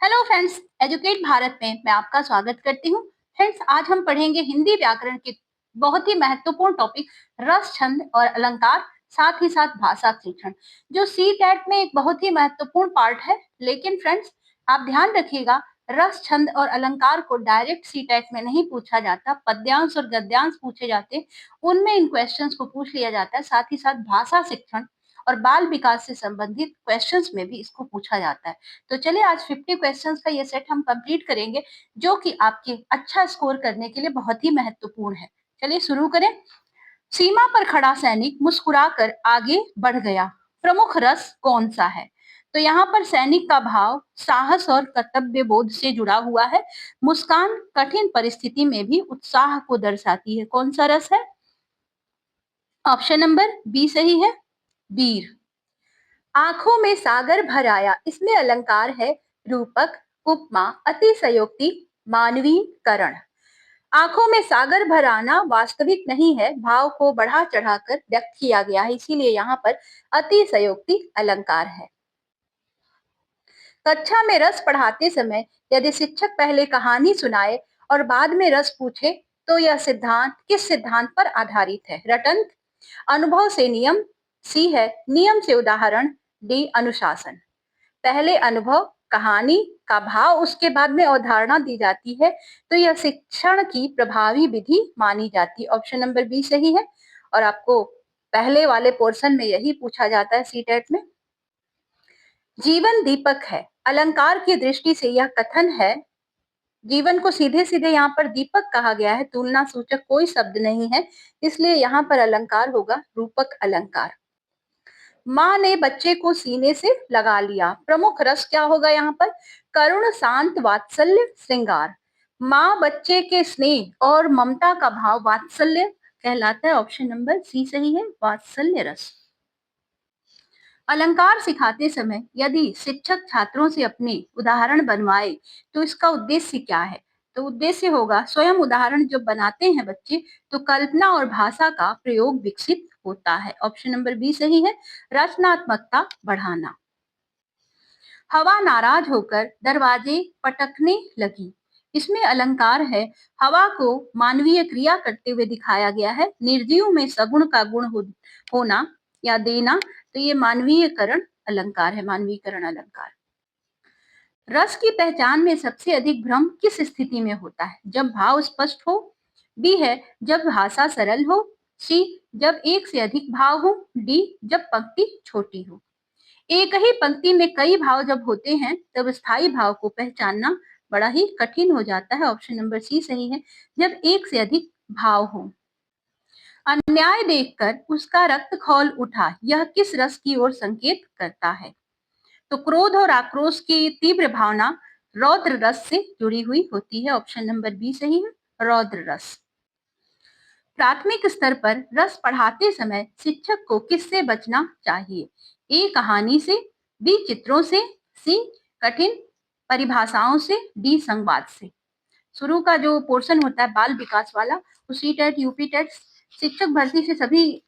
Hello friends, educate Bharat में मैं आपका स्वागत करती हूँ। फ्रेंड्स, आज हम पढ़ेंगे हिंदी व्याकरण के बहुत ही महत्वपूर्ण टॉपिक रस, छंद और अलंकार, साथ ही साथ भाषा शिक्षण, जो सी टेट में एक बहुत ही महत्वपूर्ण पार्ट है। लेकिन फ्रेंड्स, आप ध्यान रखिएगा, रस, छंद और अलंकार को डायरेक्ट सी टेट में नहीं पूछा जाता, पद्यांश और गद्यांश पूछे जाते, उनमें इन क्वेश्चंस को पूछ लिया जाता है। साथ ही साथ भाषा शिक्षण और बाल विकास से संबंधित क्वेश्चंस में भी इसको पूछा जाता है। तो चलिए आज 50 क्वेश्चंस का ये सेट हम कंप्लीट करेंगे, जो कि आपके अच्छा स्कोर करने के लिए बहुत ही महत्वपूर्ण है। चलिए शुरू करें। सीमा पर खड़ा सैनिक मुस्कुराकर आगे बढ़ गया, प्रमुख रस कौन सा है? तो यहाँ पर सैनिक का भाव साहस और कर्तव्य बोध से जुड़ा हुआ है। मुस्कान कठिन परिस्थिति में भी उत्साह को दर्शाती है। कौन सा रस है? ऑप्शन नंबर बी सही है, वीर। आंखों में सागर भर आया, इसमें अलंकार है रूपक, उपमा, अतिशयोक्ति, मानवीकरण। आंखों में सागर भर आना वास्तविक नहीं है, भाव को बढ़ा चढ़ाकर व्यक्त किया गया है, इसीलिए यहाँ पर अतिशयोक्ति अलंकार है। कक्षा में रस पढ़ाते समय यदि शिक्षक पहले कहानी सुनाए और बाद में रस पूछे तो यह सिद्धांत किस सिद्धांत पर आधारित है? रटंत, अनुभव से नियम, सी है नियम से उदाहरण, डी अनुशासन। पहले अनुभव, कहानी का भाव, उसके बाद में अवधारणा दी जाती है, तो यह शिक्षण की प्रभावी विधि मानी जाती है। ऑप्शन नंबर बी सही है। और आपको पहले वाले पोर्शन में यही पूछा जाता है सी टेट में। जीवन दीपक है, अलंकार की दृष्टि से यह कथन है। जीवन को सीधे सीधे यहाँ पर दीपक कहा गया है, तुलना सूचक कोई शब्द नहीं है, इसलिए यहाँ पर अलंकार होगा रूपक अलंकार। माँ ने बच्चे को सीने से लगा लिया, प्रमुख रस क्या होगा यहाँ पर? करुण, शांत, वात्सल्य, श्रृंगार। माँ बच्चे के स्नेह और ममता का भाव वात्सल्य कहलाता है। ऑप्शन नंबर सी सही है, वात्सल्य रस। अलंकार सिखाते समय यदि शिक्षक छात्रों से अपने उदाहरण बनवाए तो इसका उद्देश्य क्या है? तो उद्देश्य होगा स्वयं उदाहरण जब बनाते हैं बच्चे तो कल्पना और भाषा का प्रयोग विकसित होता है। ऑप्शन नंबर बी सही है, रचनात्मकता बढ़ाना। हवा नाराज होकर दरवाजे पटकने लगी, इसमें अलंकार है हवा को मानवीय क्रिया करते हुए दिखाया गया है। निर्जीव में सगुण का गुण होना या देना, तो ये मानवीयकरण अलंकार है, मानवीकरण अलंकार। रस की पहचान में सबसे अधिक भ्रम किस स्थिति में होता है? जब भाव स्पष्ट हो, बी है जब भाषा सरल हो, सी जब एक से अधिक भाव हो, डी जब पंक्ति छोटी हो। एक ही पंक्ति में कई भाव जब होते हैं तब स्थायी भाव को पहचानना बड़ा ही कठिन हो जाता है। ऑप्शन नंबर सी सही है, जब एक से अधिक भाव हो। अन्याय देखकर उसका रक्त खौल उठा, यह किस रस की ओर संकेत करता है? तो क्रोध और आक्रोश की तीव्र भावना रौद्र रस से जुड़ी हुई होती है। ऑप्शन नंबर बी सही है, रौद्र रस। प्राथमिक स्तर पर रस पढ़ाते समय शिक्षक को किससे बचना चाहिए? ए कहानी से, बी चित्रों से, सी कठिन परिभाषाओं से, डी संवाद से। शुरू का जो पोर्शन होता है बाल विकास वाला, उसी टेट, यूपी टेट, शिक्षक भर्ती से सभी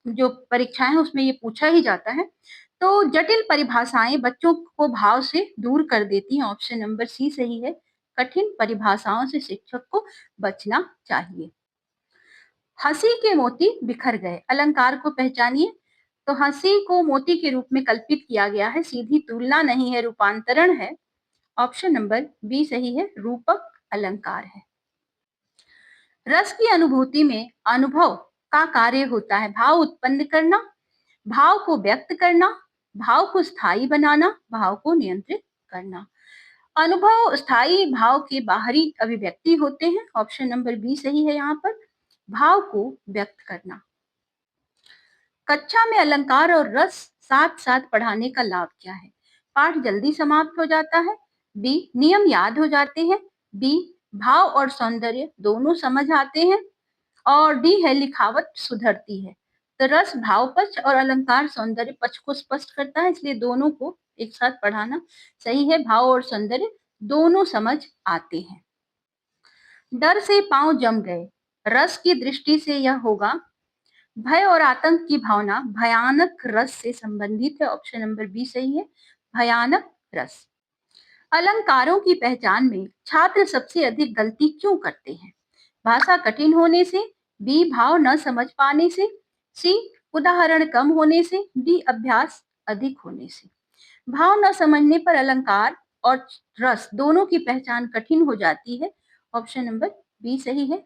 जो परीक्षाएं हैं उसमें ये पूछा ही जाता है। तो जटिल परिभाषाएं बच्चों को भाव से दूर कर देती हैं। ऑप्शन नंबर सी सही है, कठिन परिभाषाओं से शिक्षक को बचना चाहिए। हंसी के मोती बिखर गए, अलंकार को पहचानिए। तो हंसी को मोती के रूप में कल्पित किया गया है, सीधी तुलना नहीं है, रूपांतरण है। ऑप्शन नंबर बी सही है, रूपक अलंकार है। रस की अनुभूति में अनुभव का कार्य होता है भाव उत्पन्न करना, भाव को व्यक्त करना, भाव को स्थायी बनाना, भाव को नियंत्रित करना। अनुभव स्थायी भाव के बाहरी अभिव्यक्ति होते हैं। ऑप्शन नंबर बी सही है, यहाँ पर भाव को व्यक्त करना। कक्षा में अलंकार और रस साथ साथ पढ़ाने का लाभ क्या है? पाठ जल्दी समाप्त हो जाता है, बी नियम याद हो जाते हैं, बी भाव और सौंदर्य दोनों समझ आते हैं, और डी है लिखावट सुधरती है। तो रस भाव पक्ष और अलंकार सौंदर्य पक्ष को स्पष्ट करता है, इसलिए दोनों को एक साथ पढ़ाना सही है। भाव और सौंदर्य दोनों समझ आते हैं। डर से पांव जम गए, रस की दृष्टि से यह होगा भय और आतंक की भावना भयानक रस से संबंधित है। ऑप्शन नंबर बी सही है, भयानक रस। अलंकारों की पहचान में छात्र सबसे अधिक गलती क्यों करते हैं? भाषा कठिन होने से, बी भाव न समझ पाने से, सी उदाहरण कम होने से, डी अभ्यास अधिक होने से। भाव न समझने पर अलंकार और रस दोनों की पहचान कठिन हो जाती है। ऑप्शन नंबर बी सही है।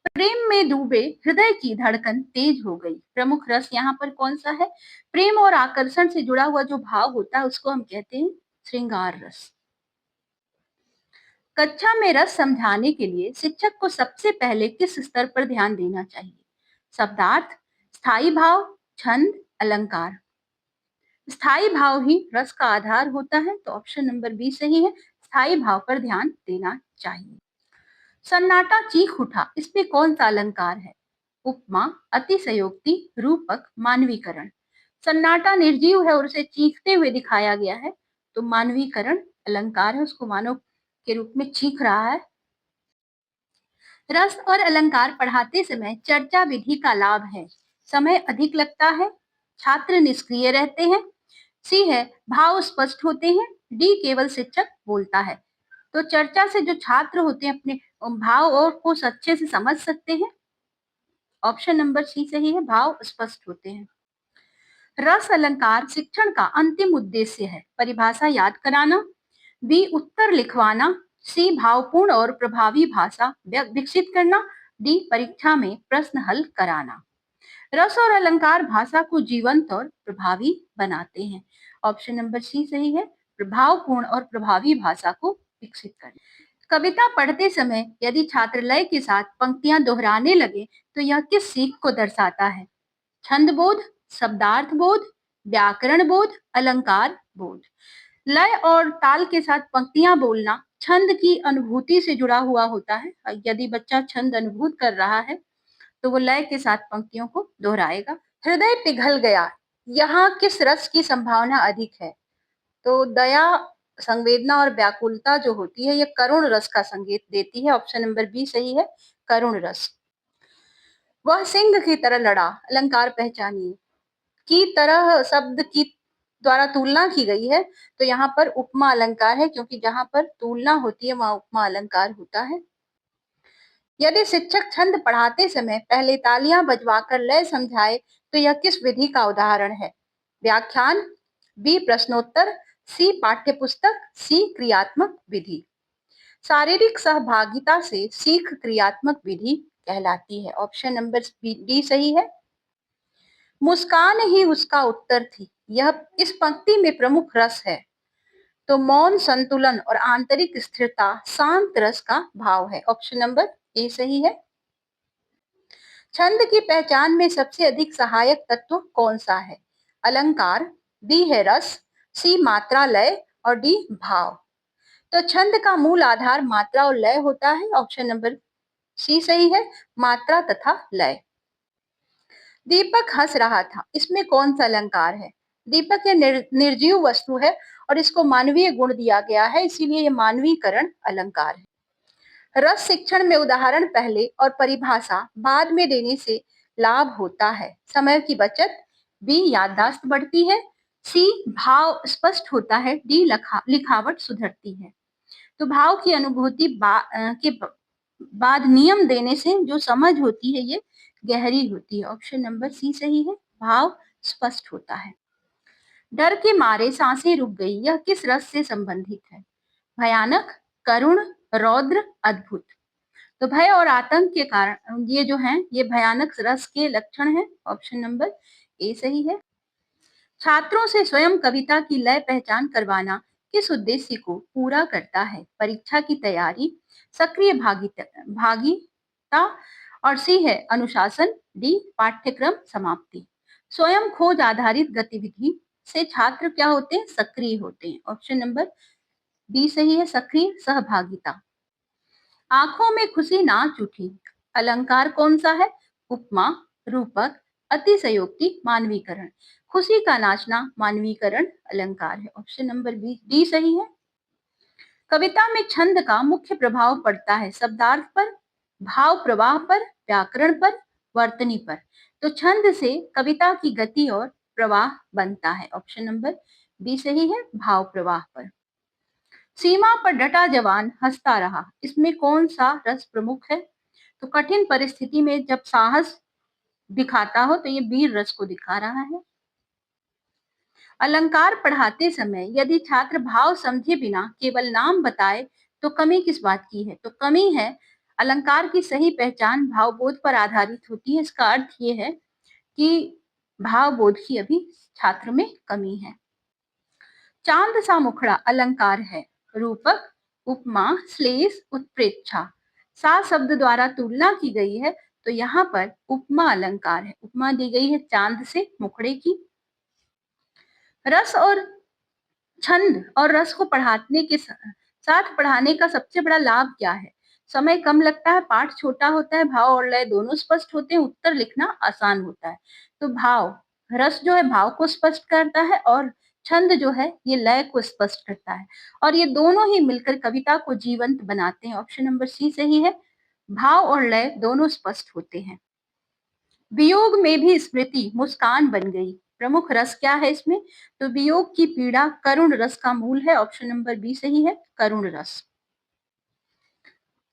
प्रेम में डूबे हृदय की धड़कन तेज हो गई। प्रमुख रस यहाँ पर कौन सा है? प्रेम और आकर्षण से जुड़ा हुआ जो भाव होता है उसको हम कहते हैं श्रृंगार रस। कक्षा में रस समझाने के लिए शिक्षक को सबसे पहले किस स्तर पर ध्यान देना चाहिए? शब्दार्थ, स्थायी भाव, छंद, अलंकार। स्थायी भाव ही रस का आधार होता है, तो ऑप्शन नंबर बी सही है। स्थायी भाव पर ध्यान देना चाहिए। सन्नाटा चीख उठा, इसमें कौन सा अलंकार है? उपमा, अतिशयोक्ति, रूपक, मानवीकरण। सन्नाटा निर्जीव है और उसे चीखते हुए दिखाया गया है, तो मानवीकरण अलंकार है, उसको मानव के रूप में चीख रहा है। रस और अलंकार पढ़ाते समय चर्चा विधि का लाभ है। समय अधिक लगता है, छात्र निष्क्रिय रहते हैं, सी है भाव स्पष्ट होते हैं, डी केवल शिक्षक बोलता है। तो चर्चा से जो छात्र होते हैं अपने भाव और को अच्छे से समझ सकते हैं। ऑप्शन नंबर सी सही है, भाव स्पष्ट होते हैं। रस अलंकार शिक्षण का अंतिम उद्देश्य है। परिभाषा याद कराना, बी उत्तर लिखवाना, सी भावपूर्ण और प्रभावी भाषा विकसित करना, डी परीक्षा में प्रश्न हल कराना। रस और अलंकार भाषा को जीवंत और प्रभावी बनाते हैं। ऑप्शन नंबर सी सही है, प्रभावपूर्ण और प्रभावी भाषा को विकसित करें। कविता पढ़ते समय यदि छात्र लय के साथ पंक्तियां दोहराने लगे तो यह किस सीख को दर्शाता है? छंद बोध, शब्दार्थ बोध, व्याकरण बोध, अलंकार बोध। लय और ताल के साथ पंक्तियां बोलना छंद की अनुभूति से जुड़ा हुआ होता है। यदि बच्चा छंद अनुभूत कर रहा है तो वो लय के साथ पंक्तियों को दोहराएगा। हृदय पिघल गया, यहाँ किस रस की संभावना अधिक है? तो दया, संवेदना और व्याकुलता जो होती है ये करुण रस का संकेत देती है। ऑप्शन नंबर बी सही है, करुण रस। वह सिंह की तरह लड़ा, अलंकार पहचानिए। की तरह शब्द की द्वारा तुलना की गई है, तो यहाँ पर उपमा अलंकार है, क्योंकि जहां पर तुलना होती है वहां उपमा अलंकार होता है। यदि शिक्षक छंद पढ़ाते समय पहले तालियां बजवाकर लय समझाए तो यह किस विधि का उदाहरण है? व्याख्यान, बी प्रश्नोत्तर, सी पाठ्यपुस्तक, सी क्रियात्मक विधि। शारीरिक सहभागिता से सीख क्रियात्मक विधि कहलाती है। ऑप्शन नंबर डी सही है। मुस्कान ही उसका उत्तर थी, यह इस पंक्ति में प्रमुख रस है, तो मौन, संतुलन और आंतरिक स्थिरता शांत रस का भाव है। ऑप्शन नंबर ए सही है। छंद की पहचान में सबसे अधिक सहायक तत्व कौन सा है? अलंकार, बी है रस, सी मात्रा लय और डी भाव। तो छंद का मूल आधार मात्रा और लय होता है। ऑप्शन नंबर सी सही है, मात्रा तथा लय। दीपक हंस रहा था, इसमें कौन सा अलंकार है? दीपक ये निर्जीव वस्तु है और इसको मानवीय गुण दिया गया है, इसीलिए ये मानवीकरण अलंकार है। रस शिक्षण में उदाहरण पहले और परिभाषा बाद में देने से लाभ होता है। समय की बचत, बी याददाश्त बढ़ती है, सी भाव स्पष्ट होता है, डी लिखावट सुधरती है। तो भाव की अनुभूति के बाद नियम देने से जो समझ होती है ये गहरी होती है। ऑप्शन नंबर सी सही है, भाव स्पष्ट होता है। डर के मारे सांसें रुक गई, यह किस रस से संबंधित है? भयानक, करुण, रौद्र, अद्भुत। तो भय और आतंक के कारण ये जो हैं ये भयानक रस के लक्षण हैं। ऑप्शन नंबर ए सही है। छात्रों से स्वयं कविता की लय पहचान करवाना किस उद्देश्य को पूरा करता है? परीक्षा की तैयारी, सक्रिय भागीता और सी है अनुशासन, डी पाठ्यक्रम समाप्ति। स्वयं खोज आधारित गतिविधि से छात्र क्या होते हैं? सक्रिय होते हैं। ऑप्शन नंबर बी सही है, सक्रिय सहभागिता। आंखों में खुशी नाच उठी, अलंकार कौन सा है? उपमा, रूपक, अतिशयोक्ति, मानवीकरण। खुशी का नाचना मानवीकरण अलंकार है। ऑप्शन नंबर बी डी सही है। कविता में छंद का मुख्य प्रभाव पड़ता है शब्दार्थ पर, भाव प्रवाह पर, व्याकरण पर, वर्तनी पर। तो छंद से कविता की गति और प्रवाह बनता है। ऑप्शन नंबर बी सही है, भाव प्रवाह पर। सीमा पर डटा जवान हंसता रहा, इसमें कौन सा रस प्रमुख है? तो कठिन परिस्थिति में जब साहस दिखाता हो तो ये वीर रस को दिखा रहा है। अलंकार पढ़ाते समय यदि छात्र भाव समझे बिना केवल नाम बताए तो कमी किस बात की है? तो कमी है अलंकार की सही पहचान भावबोध पर आधारित होती है। इसका अर्थ ये है कि भावबोध की अभी छात्र में कमी है। चांद सा मुखड़ा अलंकार है, रूपक, उपमा, श्लेष, उत्प्रेक्षा। सा शब्द द्वारा तुलना की गई है तो यहाँ पर उपमा अलंकार है। उपमा दी गई है चांद से मुखड़े की। रस और छंद और रस को पढ़ाने के साथ पढ़ाने का सबसे बड़ा लाभ क्या है? समय कम लगता है, पाठ छोटा होता है, भाव और लय दोनों स्पष्ट होते हैं, उत्तर लिखना आसान होता है। तो भाव, रस जो है भाव को स्पष्ट करता है और छंद जो है ये लय को स्पष्ट करता है और ये दोनों ही मिलकर कविता को जीवंत बनाते हैं। ऑप्शन नंबर सी सही है। भाव और लय दोनों स्पष्ट होते हैं। वियोग में भी स्मृति मुस्कान बन गई, प्रमुख रस क्या है इसमें? तो वियोग की पीड़ा करुण रस का मूल है। ऑप्शन नंबर बी सही है, करुण रस।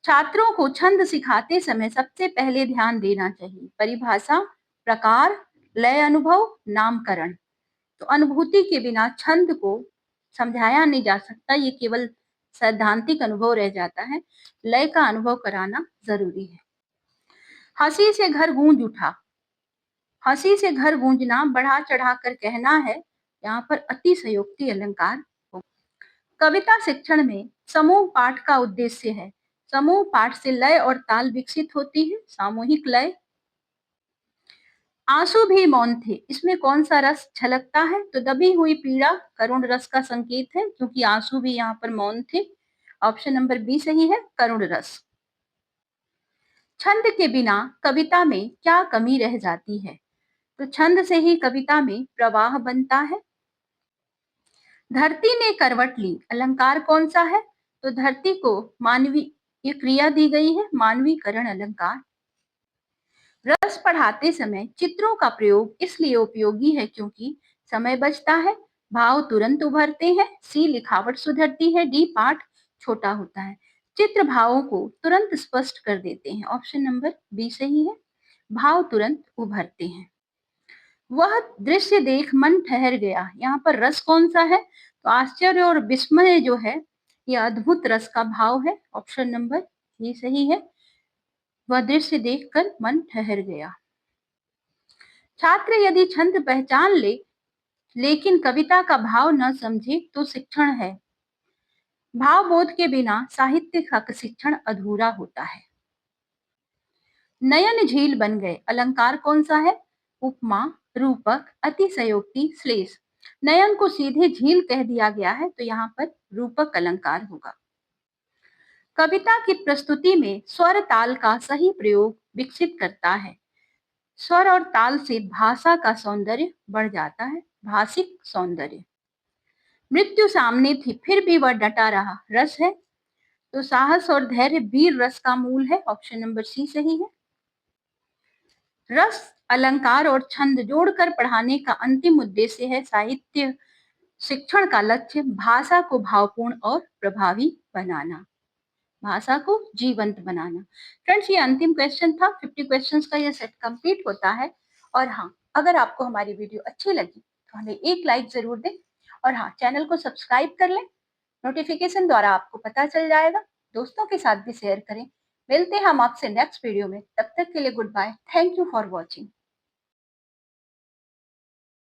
छात्रों को छंद सिखाते समय सबसे पहले ध्यान देना चाहिए परिभाषा, प्रकार, लय, अनुभव, नामकरण। तो अनुभूति के बिना छंद को समझाया नहीं जा सकता, ये केवल सैद्धांतिक अनुभव रह जाता है। लय का अनुभव कराना जरूरी है। हंसी से घर गूंज उठा, हंसी से घर गूंजना बढ़ा चढ़ा कर कहना है, यहाँ पर अतिशयोक्ति अलंकार हो। कविता शिक्षण में समूह पाठ का उद्देश्य है। समूह पाठ से लय और ताल विकसित होती है, सामूहिक लय। आंसू भी मौन थे, इसमें कौन सा रस छलकता है? तो दबी हुई पीड़ा करुण रस का संकेत है क्योंकि आंसू भी यहाँ पर मौन थे। ऑप्शन नंबर बी सही है, करुण रस। छंद के बिना कविता में क्या कमी रह जाती है? तो छंद से ही कविता में प्रवाह बनता है। धरती ने करवट ली, अलंकार कौन सा है? तो धरती को मानवीय क्रिया दी गई है, मानवीकरण अलंकार। रस पढ़ाते समय चित्रों का प्रयोग इसलिए उपयोगी है क्योंकि समय बचता है, भाव तुरंत उभरते हैं, सी लिखावट सुधरती है, डी पाठ छोटा होता है। चित्र भावों को तुरंत स्पष्ट कर देते हैं। ऑप्शन नंबर बी सही है, भाव तुरंत उभरते हैं। वह दृश्य देख मन ठहर गया, यहाँ पर रस कौन सा है? तो आश्चर्य और विस्मय जो है यह अद्भुत रस का भाव है। ऑप्शन नंबर ये सही है, वह दृश्य देखकर मन ठहर गया। छात्र यदि छंद पहचान ले लेकिन कविता का भाव न समझे तो शिक्षण है। भाव बोध के बिना साहित्य का शिक्षण अधूरा होता है। नयन झील बन गए, अलंकार कौन सा है? उपमा, रूपक, अतिशयोक्ति, श्लेष। नयन को सीधे झील कह दिया गया है तो यहाँ पर रूपक अलंकार होगा। कविता की प्रस्तुति में स्वर ताल का सही प्रयोग विकसित करता है। स्वर और ताल से भाषा का सौंदर्य बढ़ जाता है, भाषिक सौंदर्य। मृत्यु सामने थी फिर भी वह डटा रहा, रस है? तो साहस और धैर्य वीर रस का मूल है। ऑप्शन नंबर सी सही है। रस, अलंकार और छंद जोड़कर पढ़ाने का अंतिम उद्देश्य है साहित्य शिक्षण का लक्ष्य भाषा को भावपूर्ण और प्रभावी बनाना, भाषा को जीवंत बनाना। फ्रेंड्स ये अंतिम क्वेश्चन था, 50 क्वेश्चंस का ये सेट कंप्लीट होता है। और हाँ, अगर आपको हमारी वीडियो अच्छी लगी तो हमें एक लाइक जरूर दें और हाँ, चैनल को सब्सक्राइब कर लें, नोटिफिकेशन द्वारा आपको पता चल जाएगा। दोस्तों के साथ भी शेयर करें। मिलते हैं हम आपसे नेक्स्ट वीडियो में, तब तक के लिए goodbye, thank you for watching.